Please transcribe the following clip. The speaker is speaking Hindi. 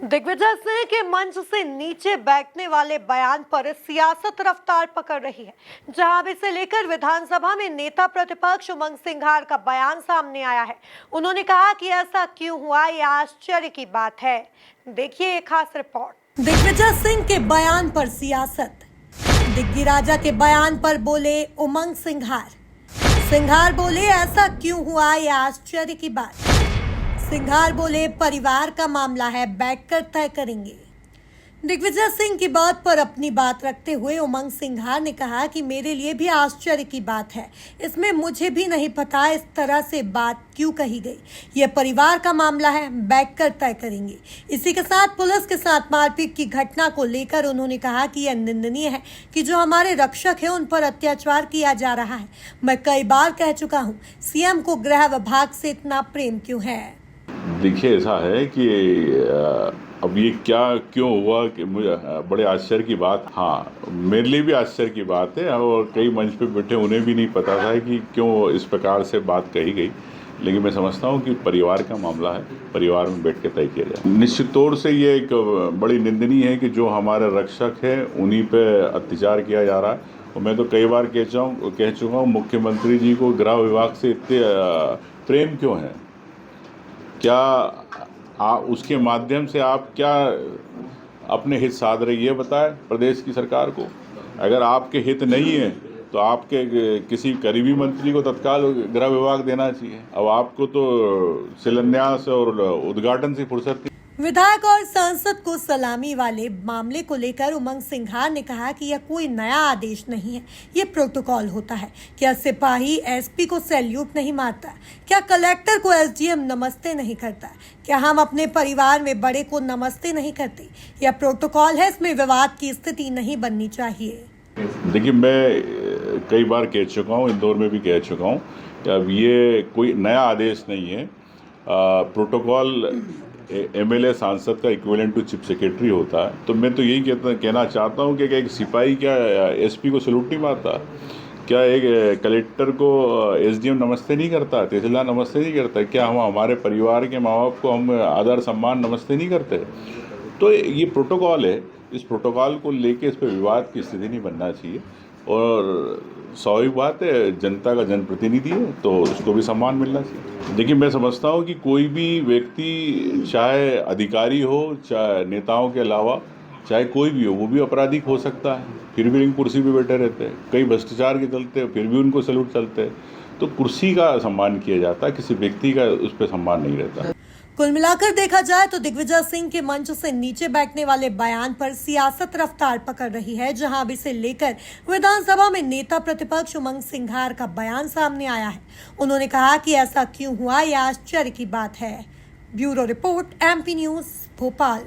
दिग्विजय सिंह के मंच से नीचे बैठने वाले बयान पर सियासत रफ्तार पकड़ रही है। जहां अब इसे लेकर विधानसभा में नेता प्रतिपक्ष उमंग सिंघार का बयान सामने आया है। उन्होंने कहा कि ऐसा क्यों हुआ, यह आश्चर्य की बात है। देखिए एक खास रिपोर्ट। दिग्विजय सिंह के बयान पर सियासत। दिग्गी राजा के बयान पर बोले उमंग सिंघार। सिंघार बोले ऐसा क्यों हुआ, यह आश्चर्य की बात। सिंघार बोले परिवार का मामला है, बैठकर तय करेंगे। दिग्विजय सिंह की बात पर अपनी बात रखते हुए उमंग सिंघार ने कहा कि मेरे लिए भी आश्चर्य की बात है, इसमें मुझे भी नहीं पता इस तरह से बात क्यों कही गई। यह परिवार का मामला है, बैठकर तय करेंगे। इसी के साथ पुलिस के साथ मारपीट की घटना को लेकर उन्होंने कहा कि यह निंदनीय है कि जो हमारे रक्षक है उन पर अत्याचार किया जा रहा है। मैं कई बार कह चुका हूँ, सीएम को गृह विभाग से इतना प्रेम क्यों है। देखिए ऐसा है कि अब ये क्या क्यों हुआ कि मुझे बड़े आश्चर्य की बात, हाँ मेरे लिए भी आश्चर्य की बात है और कई मंच पे बैठे उन्हें भी नहीं पता था कि क्यों इस प्रकार से बात कही गई। लेकिन मैं समझता हूँ कि परिवार का मामला है, परिवार में बैठ के तय किया जाए। निश्चित तौर से ये एक बड़ी निंदनीय है कि जो हमारे रक्षक हैं उन्हीं पे अत्याचार किया जा रहा है। और मैं तो कई बार कह चुका हूँ मुख्यमंत्री जी को गृह विभाग से इतने प्रेम क्यों है, क्या उसके माध्यम से आप क्या अपने हित साध रही है, बताएं प्रदेश की सरकार को। अगर आपके हित नहीं है तो आपके किसी करीबी मंत्री को तत्काल गृह विभाग देना चाहिए। अब आपको तो शिलान्यास और उद्घाटन से फुर्सत नहीं। विधायक और सांसद को सलामी वाले मामले को लेकर उमंग सिंघार ने कहा कि यह कोई नया आदेश नहीं है, ये प्रोटोकॉल होता है। क्या सिपाही एसपी को सैल्यूट नहीं मारता? क्या कलेक्टर को एसडीएम नमस्ते नहीं करता? क्या हम अपने परिवार में बड़े को नमस्ते नहीं करते? यह प्रोटोकॉल है, इसमें विवाद की स्थिति नहीं बननी चाहिए। देखिए मैं कई बार कह चुका हूँ, इंदौर में भी कह चुका हूँ कि अब ये कोई नया आदेश नहीं है। प्रोटोकॉल एमएलए सांसद का इक्विवेलेंट टू चीफ सेक्रेटरी होता है। तो मैं तो यही कहना चाहता हूँ कि एक सिपाही क्या एसपी को सैल्यूट नहीं मारता? क्या एक कलेक्टर को एसडीएम नमस्ते नहीं करता, तहसीलदार नमस्ते नहीं करता? क्या हम हमारे परिवार के माँ बाप को हम आदर सम्मान नमस्ते नहीं करते? तो ये प्रोटोकॉल है, इस प्रोटोकॉल को लेके इस पर विवाद की स्थिति नहीं बनना चाहिए। और स्वाभाविक बात है, जनता का जनप्रतिनिधि है तो उसको भी सम्मान मिलना चाहिए। देखिए मैं समझता हूँ कि कोई भी व्यक्ति, चाहे अधिकारी हो चाहे नेताओं के अलावा चाहे कोई भी हो, वो भी आपराधिक हो सकता है, फिर भी कुर्सी पे बैठे रहते हैं। कई भ्रष्टाचार के चलते फिर भी उनको सैल्यूट चलते हैं। तो कुर्सी का सम्मान किया जाता है, किसी व्यक्ति का उस पर सम्मान नहीं रहता। कुल मिलाकर देखा जाए तो दिग्विजय सिंह के मंच से नीचे बैठने वाले बयान पर सियासत रफ्तार पकड़ रही है। जहां अब इसे लेकर विधानसभा में नेता प्रतिपक्ष उमंग सिंघार का बयान सामने आया है। उन्होंने कहा कि ऐसा क्यों हुआ, यह आश्चर्य की बात है। Bureau report, MP news, Bhopal.